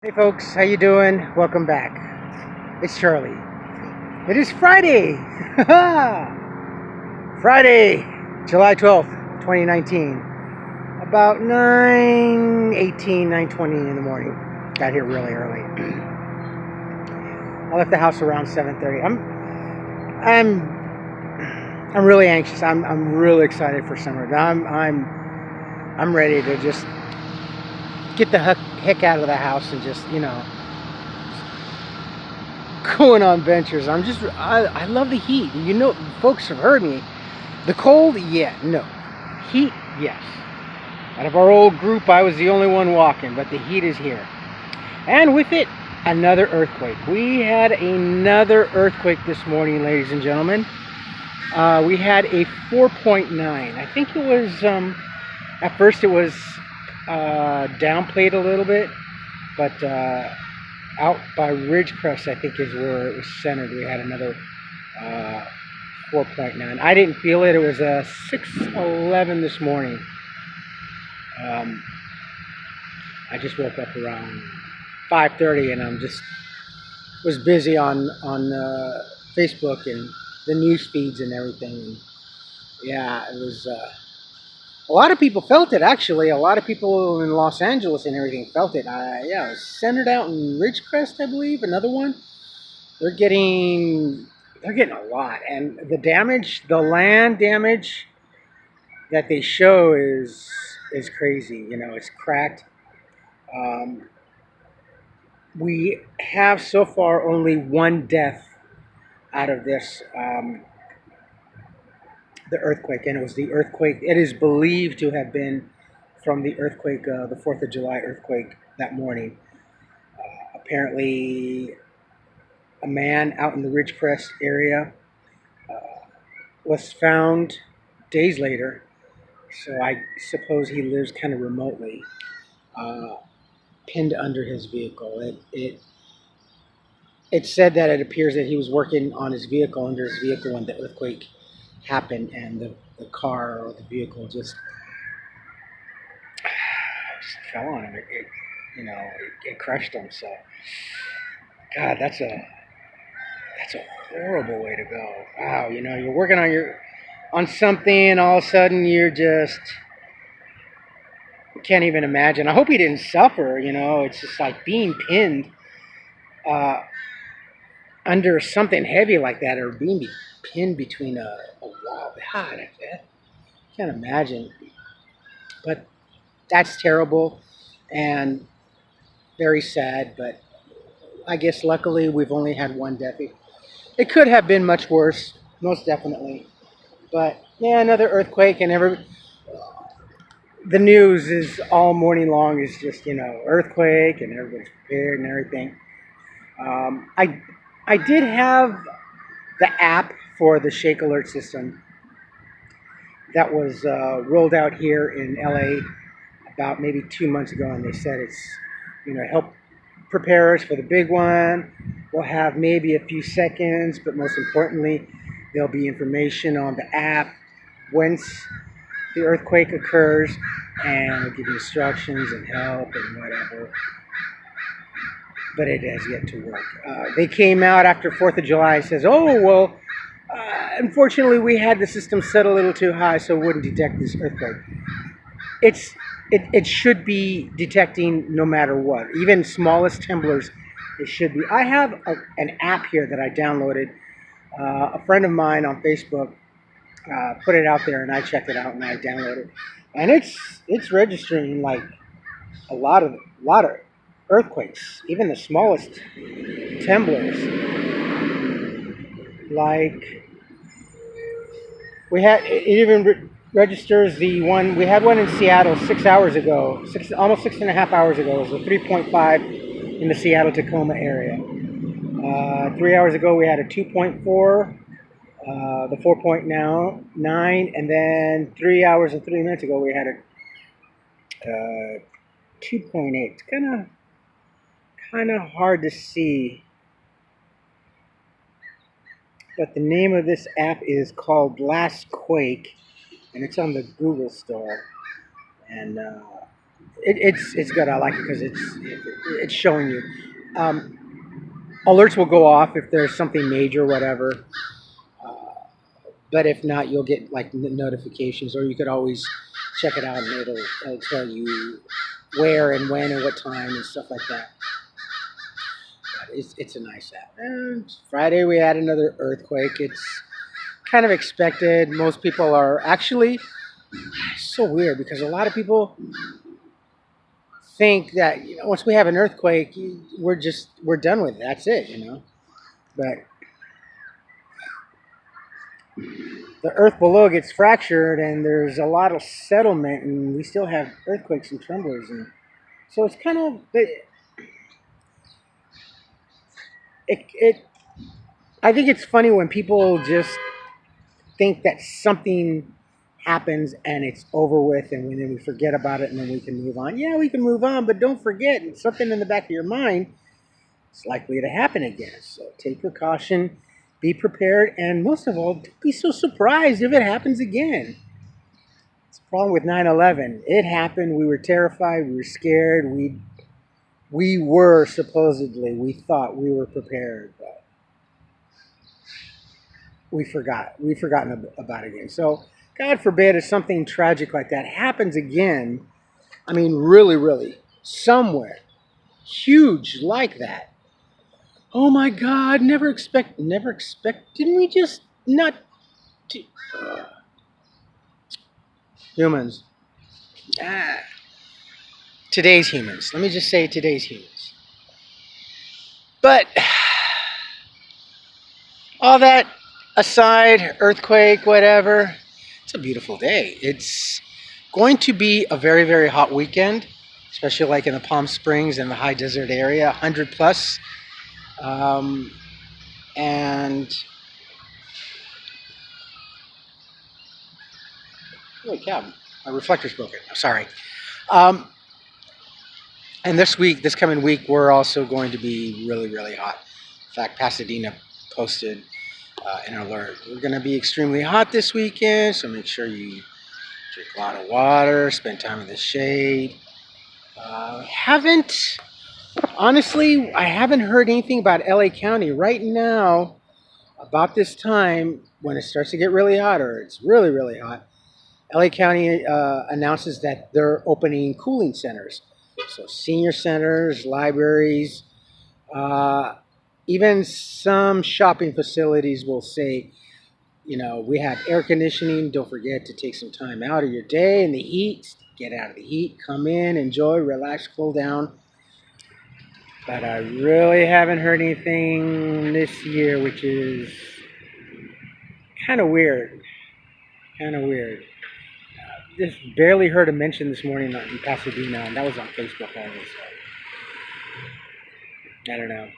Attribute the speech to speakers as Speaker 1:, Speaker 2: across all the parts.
Speaker 1: Hey folks, how you doing? Welcome back. It's Charlie. It is Friday. Friday, July 12th, 2019. About 9:18, 9:20 in the morning. Got here really early. I left the house around 7:30. I'm really anxious. I'm really excited for summer. I'm ready to just get the heck out of the house and just, going on ventures. I love the heat. Folks have heard me. The cold, yeah, no. Heat, yes. Out of our old group, I was the only one walking, but the heat is here. And with it, another earthquake. We had another earthquake this morning, ladies and gentlemen. We had a 4.9. I think it was, at first it was downplayed a little bit, but out by Ridgecrest, I think is where it was centered. We had another 4.9. I didn't feel it. It was 6:11 this morning. I just woke up around 5:30, and was busy on Facebook and the news feeds and everything. And yeah, it was. A lot of people felt it, actually. A lot of people in Los Angeles and everything felt it. Yeah, it was centered out in Ridgecrest, I believe. Another one. They're getting a lot, and the damage, the land damage that they show is crazy. It's cracked. We have so far only one death out of this. The earthquake, and it was the earthquake. It is believed to have been from the earthquake, the 4th of July earthquake that morning. Apparently, a man out in the Ridgecrest area was found days later, so I suppose he lives kind of remotely, pinned under his vehicle. It said that it appears that he was working on his vehicle, under his vehicle, when the earthquake happened, and the car or the vehicle just fell on him. It crushed him. So, God, that's a horrible way to go. Wow, you're working on something, and all of a sudden you can't even imagine. I hope he didn't suffer. It's just like being pinned under something heavy like that, or being pinned between a wall. God, I can't imagine. But that's terrible and very sad. But I guess luckily we've only had one death. It could have been much worse, most definitely. But yeah, another earthquake, and the news is all morning long is just earthquake, and everybody's prepared and everything. I did have the app for the Shake Alert system that was rolled out here in LA about maybe 2 months ago, and they said it's help prepare us for the big one. We'll have maybe a few seconds, but most importantly, there'll be information on the app once the earthquake occurs, and it'll give you instructions and help and whatever. But it has yet to work. They came out after 4th of July and says, oh, well, unfortunately, we had the system set a little too high, so it wouldn't detect this earthquake. It should be detecting no matter what. Even smallest tremblers, it should be. I have an app here that I downloaded. A friend of mine on Facebook put it out there, and I checked it out, and I downloaded it. And it's registering like a lot of earthquakes, even the smallest tremblers. Like it even registers the one. We had one in Seattle 6 hours ago, almost 6.5 hours ago. It was a 3.5 in the Seattle-Tacoma area. 3 hours ago, we had a 2.4, the 4.9, and then 3 hours and 3 minutes ago, we had a 2.8. It's kind of hard to see. But the name of this app is called Last Quake, and it's on the Google Store. And It's good. I like it because it's showing you. Um, Alerts will go off if there's something major, whatever. Uh, but if not, you'll get like notifications, or you could always check it out, and it'll tell you where and when and what time and stuff like that. But it's a nice app. And Friday we had another earthquake. It's kind of expected. Most people are actually, it's so weird because a lot of people think that, once we have an earthquake, we're done with it. That's it. But the earth below gets fractured, and there's a lot of settlement, and we still have earthquakes and tremblers, and so it's kind of it. I think it's funny when people just think that something happens and it's over with, and then we forget about it, and then we can move on. Yeah, we can move on, but don't forget, it's something in the back of your mind. It's likely to happen again. So take precaution, be prepared, and most of all, don't be so surprised if it happens again. It's a problem with 9/11. It happened. We were terrified. We were scared. We were supposedly, we thought we were prepared, but we forgot. We've forgotten about it again. So God forbid if something tragic like that happens again. I mean, really, really, somewhere huge like that. Oh my God! Never expect. Didn't we just not? Uh, Humans. Ah, today's humans. Let me just say today's humans. But all that aside, earthquake, whatever, it's a beautiful day. It's going to be a very, very hot weekend, especially like in the Palm Springs and the high desert area, 100 plus. Um, and holy cow, my reflector's broken. I'm sorry. Um, and this coming week, we're also going to be really, really hot. In fact, Pasadena posted an alert. We're going to be extremely hot this weekend, so make sure you drink a lot of water, spend time in the shade. I haven't heard anything about LA County right now. About this time, when it starts to get really hot, or it's really, really hot, LA County announces that they're opening cooling centers. So senior centers, libraries, uh, even some shopping facilities will say, we have air conditioning. Don't forget to take some time out of your day in the heat. Get out of the heat, come in, enjoy, relax, cool down. But I really haven't heard anything this year, which is kind of weird. Kind of weird. Just barely heard a mention this morning in Pasadena, and that was on Facebook only. So I don't know.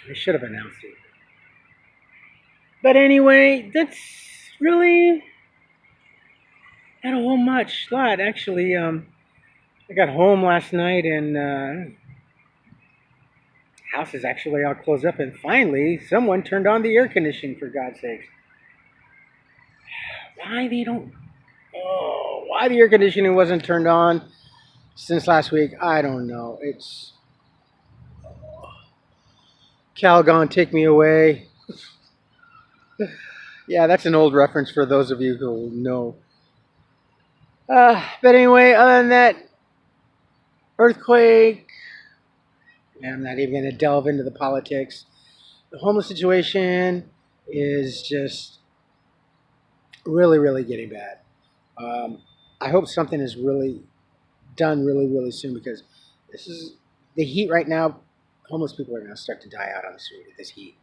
Speaker 1: They should have announced it. But anyway, that's really not a whole lot actually. I got home last night, and house is actually all closed up, and finally someone turned on the air conditioning, for God's sakes. Why the air conditioning wasn't turned on since last week, I don't know. It's Calgon, take me away. Yeah, that's an old reference for those of you who know. But anyway, other than that, earthquake, I'm not even going to delve into the politics. The homeless situation is just really, really getting bad. I hope something is really done really, really soon, because this is the heat right now. Homeless people are going to start to die out on the street with this heat.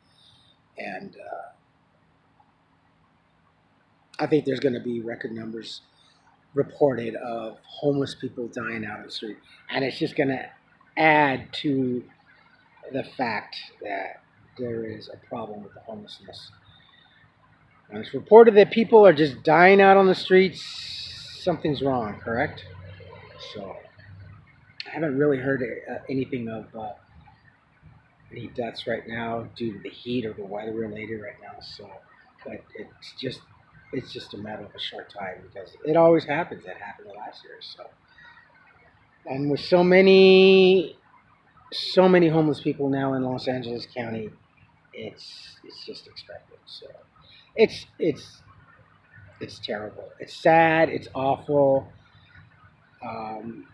Speaker 1: And I think there's going to be record numbers reported of homeless people dying out on the street. And it's just going to add to the fact that there is a problem with the homelessness. When it's reported that people are just dying out on the streets, something's wrong, correct? So I haven't really heard anything of any deaths right now due to the heat or the weather related right now. So, but it's just it's just a matter of a short time because it always happens. It happened last year. So, and with so many homeless people now in Los Angeles County, it's just expected. So, it's it's it's terrible. It's sad. It's awful. Um,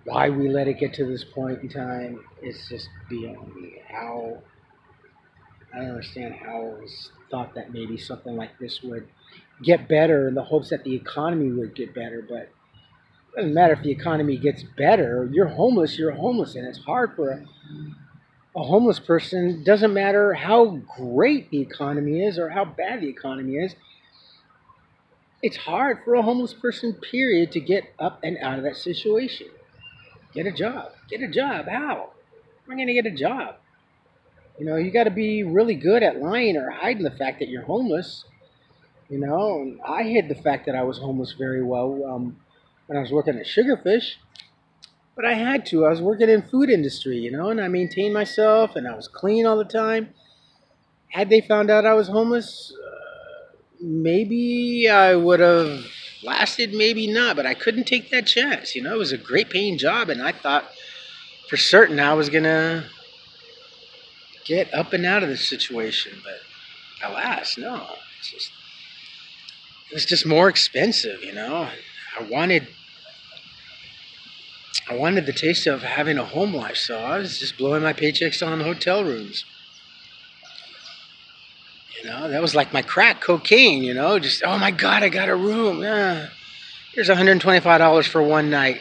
Speaker 1: why we let it get to this point in time is just beyond me. How I don't understand how it was thought that maybe something like this would get better in the hopes that the economy would get better, but it doesn't matter if the economy gets better. You're homeless, and it's hard for a homeless person. Doesn't matter how great the economy is or how bad the economy is. It's hard for a homeless person, period, to get up and out of that situation. Get a job. Get a job. How? Am I going to get a job? You know, you got to be really good at lying or hiding the fact that you're homeless. You know, and I hid the fact that I was homeless very well when I was working at Sugarfish. But I had to. I was working in food industry, you know, and I maintained myself and I was clean all the time. Had they found out I was homeless, maybe I would have lasted, maybe not. But I couldn't take that chance. You know, it was a great paying job, and I thought for certain I was going to get up and out of this situation. But alas, no. It was just more expensive, you know. I wanted I wanted the taste of having a home life, so I was just blowing my paychecks on hotel rooms. You know, that was like my crack cocaine, you know, just, oh my God, I got a room. Here's $125 for one night.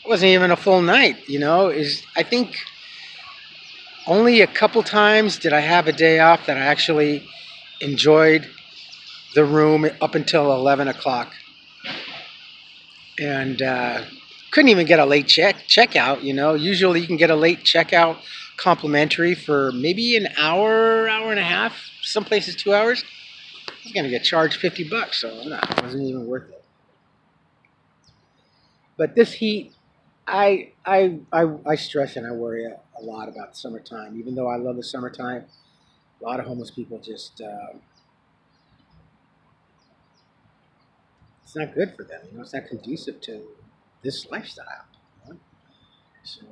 Speaker 1: It wasn't even a full night, you know. I think only a couple times did I have a day off that I actually enjoyed the room up until 11 o'clock. And couldn't even get a late checkout, you know. Usually you can get a late checkout complimentary for maybe an hour, hour and a half. Some places 2 hours. I was going to get charged $50, so no, it wasn't even worth it. But this heat, I stress and I worry a lot about the summertime. Even though I love the summertime, a lot of homeless people just it's not good for them. You know, it's not conducive to this lifestyle. You know? So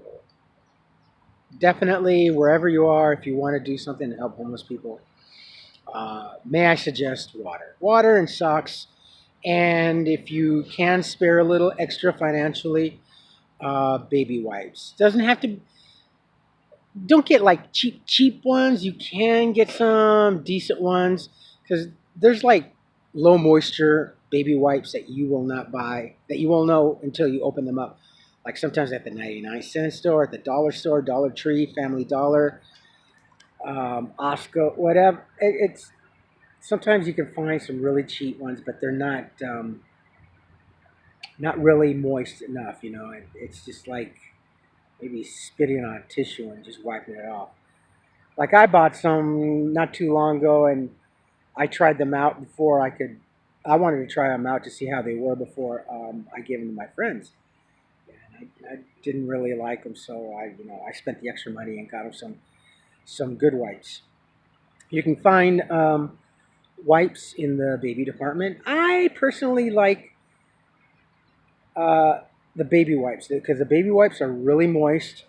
Speaker 1: definitely, wherever you are, if you want to do something to help homeless people, may I suggest water and socks, and if you can spare a little extra financially, baby wipes. Doesn't have to. Don't get like cheap ones. You can get some decent ones because there's like low moisture baby wipes that you will not buy, that you won't know until you open them up. Like sometimes at the 99-cent store, at the dollar store, Dollar Tree, Family Dollar, Osco, whatever. It's sometimes you can find some really cheap ones, but they're not really moist enough. You know, it's just like maybe spitting on a tissue and just wiping it off. Like I bought some not too long ago, and I tried them out before I could. I wanted to try them out to see how they were before I gave them to my friends. And I didn't really like them, so I spent the extra money and got them some good wipes. You can find wipes in the baby department. I personally like the baby wipes because the baby wipes are really moist,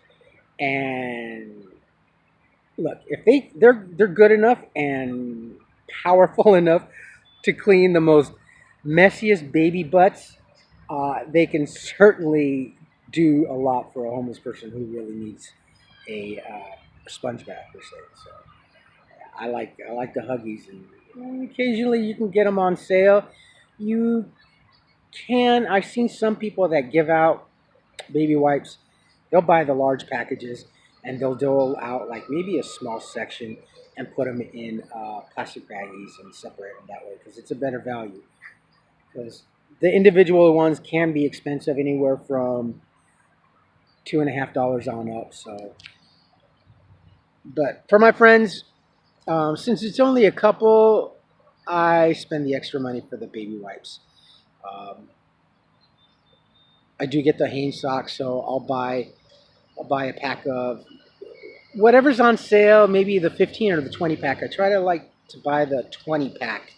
Speaker 1: and look, if they're good enough and powerful enough to clean the most messiest baby butts, they can certainly do a lot for a homeless person who really needs a sponge bath per se. So I like the Huggies, and occasionally you can get them on sale. You can. I've seen some people that give out baby wipes. They'll buy the large packages and they'll dole out like maybe a small section and put them in plastic baggies and separate them that way because it's a better value. Because the individual ones can be expensive, anywhere from $2.50 on up. So, but for my friends, since it's only a couple, I spend the extra money for the baby wipes. I do get the Hanes socks, so I'll buy a pack of whatever's on sale, maybe the 15 or the 20 pack. I try to buy the 20 pack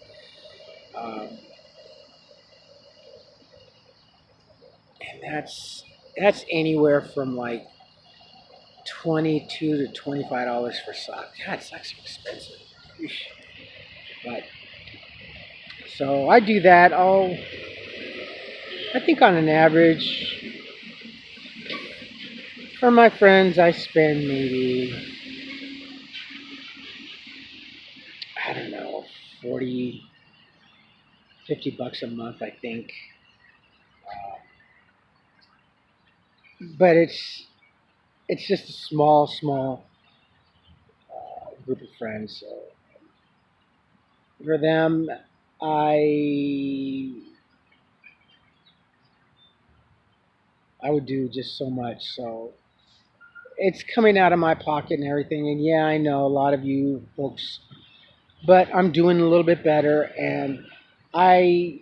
Speaker 1: Um, and that's anywhere from like $22 to $25 for socks. God, socks are expensive. But so I do that. I think on an average for my friends, I spend maybe, I don't know, 40, $50 a month, I think. Uh, but it's just a small group of friends. So for them, I I would do just so much. So it's coming out of my pocket and everything. And yeah, I know a lot of you folks, but I'm doing a little bit better, and I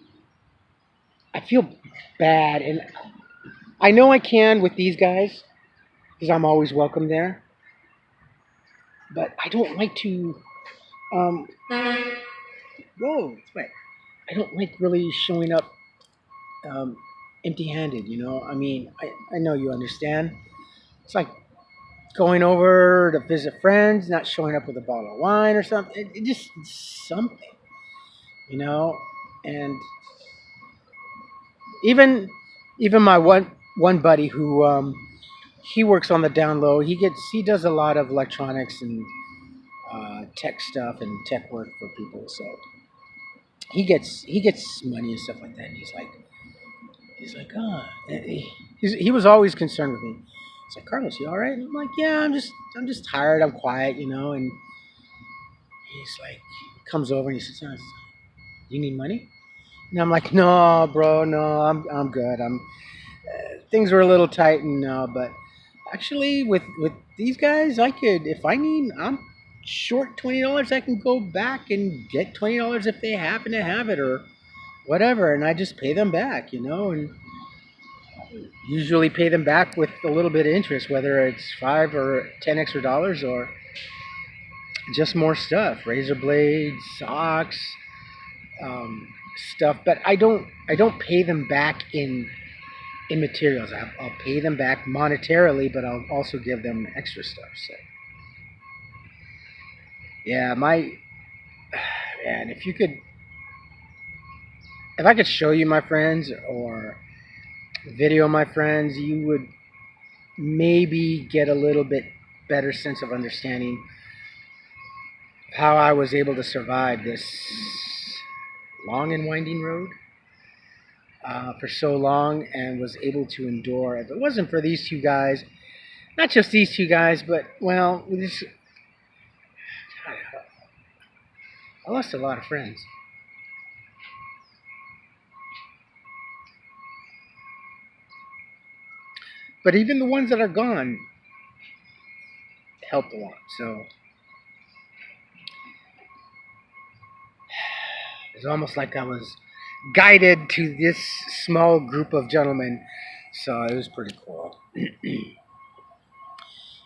Speaker 1: I feel bad, and I know I can with these guys because I'm always welcome there. But I don't like to. Um, whoa, it's wet. I don't like really showing up um, empty-handed. I mean, I know you understand. It's like going over to visit friends, not showing up with a bottle of wine or something. It just something, you know. And even even my one buddy who he works on the down low. He does a lot of electronics and tech stuff and tech work for people. So he gets money and stuff like that. And he's like, oh, he was always concerned with me. He's like, Carlos, you all right? And I'm like, yeah, I'm just tired. I'm quiet, and he's like, comes over and he says, "Oh, you need money?" And I'm like, no, bro, no, I'm good. Things were a little tight, and but actually, with these guys, I could, if I need, I'm short $20. I can go back and get $20 if they happen to have it or whatever, and I just pay them back, and usually pay them back with a little bit of interest, whether it's 5 or 10 extra dollars or just more stuff, razor blades, socks, stuff. But I don't pay them back in materials. I'll pay them back monetarily, but I'll also give them extra stuff. So yeah, man, if I could show you my friends or video my friends, you would maybe get a little bit better sense of understanding how I was able to survive this long and winding road for so long and was able to endure. If it wasn't for these two guys, not just these two guys, but well, I lost a lot of friends. But even the ones that are gone helped a lot. So it's almost like I was guided to this small group of gentlemen. So it was pretty cool.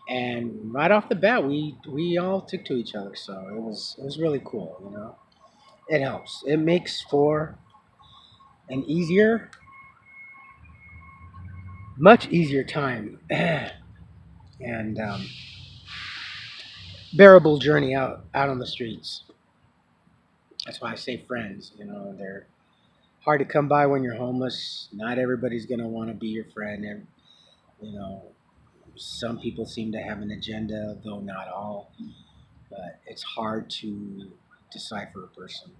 Speaker 1: And right off the bat, we all took to each other. So it was really cool. It helps. It makes for an much easier time, and bearable journey out on the streets. That's why I say friends. They're hard to come by when you're homeless. Not everybody's gonna want to be your friend, and you know, some people seem to have an agenda, though not all. But it's hard to decipher a person,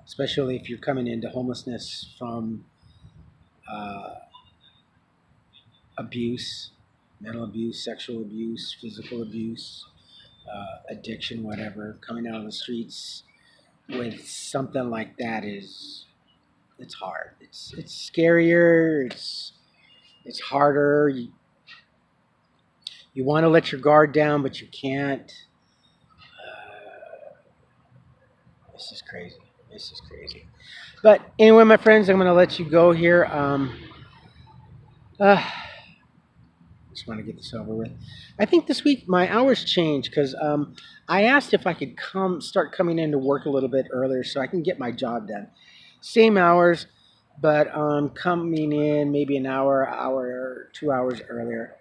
Speaker 1: especially if you're coming into homelessness from uh, abuse, mental abuse, sexual abuse, physical abuse, addiction, whatever. Coming out of the streets with something like that it's hard. It's scarier. It's harder. You want to let your guard down, but you can't. This is crazy. This is crazy. But anyway, my friends, I'm going to let you go here. Uh, Just want to get this over with. I think this week my hours changed because I asked if I could start coming into work a little bit earlier so I can get my job done. Same hours, but coming in maybe an hour, 2 hours earlier.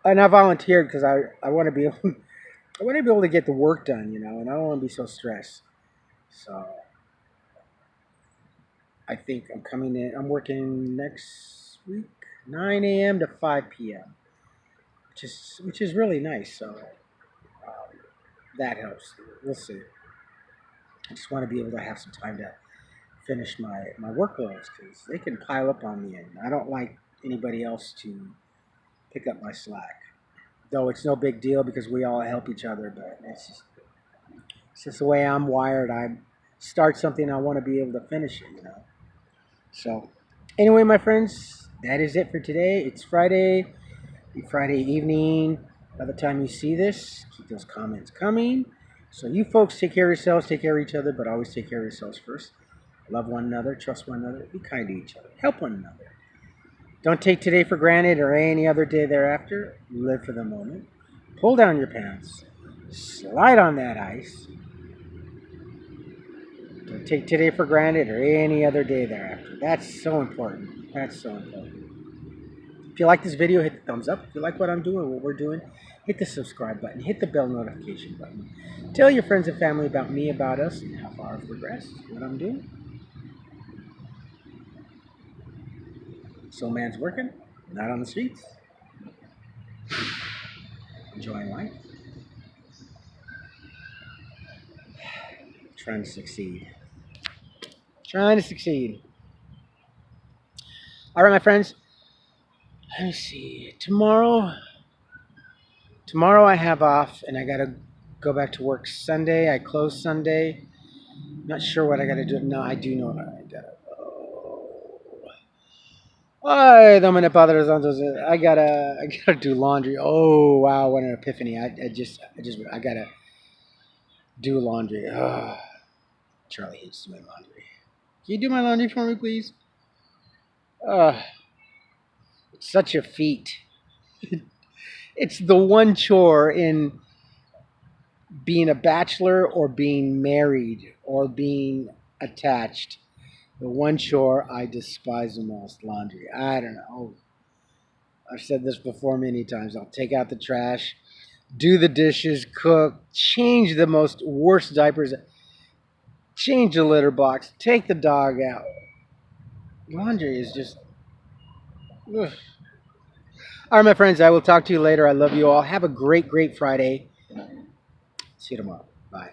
Speaker 1: And I volunteered because I want to be able, I want to be able to get the work done, and I don't want to be so stressed. So I think I'm coming in. I'm working next week, 9 a.m. to 5 p.m., which is really nice. So that helps. We'll see. I just want to be able to have some time to finish my workloads because they can pile up on me, and I don't like anybody else to pick up my slack. Though it's no big deal because we all help each other, but it's just the way I'm wired. I start something, I want to be able to finish it. So, anyway, my friends, that is it for today. It's Friday evening. By the time you see this, keep those comments coming. So you folks take care of yourselves, take care of each other, but always take care of yourselves first. Love one another, trust one another, be kind to each other, help one another. Don't take today for granted or any other day thereafter. Live for the moment. Pull down your pants. Slide on that ice. Don't take today for granted or any other day thereafter. That's so important. That's so important. If you like this video, hit the thumbs up. If you like what I'm doing, what we're doing, hit the subscribe button. Hit the bell notification button. Tell your friends and family about me, about us, and how far I've progressed, what I'm doing. Soul Man's working, not on the streets. Enjoying life. Trying to succeed. Trying to succeed. All right, my friends. Let me see. Tomorrow I have off, and I got to go back to work Sunday. I close Sunday. Not sure what I got to do. No, I do know what I got to. Ay, no me padres santos. I gotta do laundry. Oh wow, what an epiphany! I gotta do laundry. Oh, Charlie hates doing laundry. Can you do my laundry for me, please? It's such a feat. It's the one chore in being a bachelor or being married or being attached. The one chore I despise the most, laundry. I don't know. I've said this before many times. I'll take out the trash, do the dishes, cook, change the most worst diapers, change the litter box, take the dog out. Laundry is just... Ugh. All right, my friends, I will talk to you later. I love you all. Have a great, great Friday. See you tomorrow. Bye.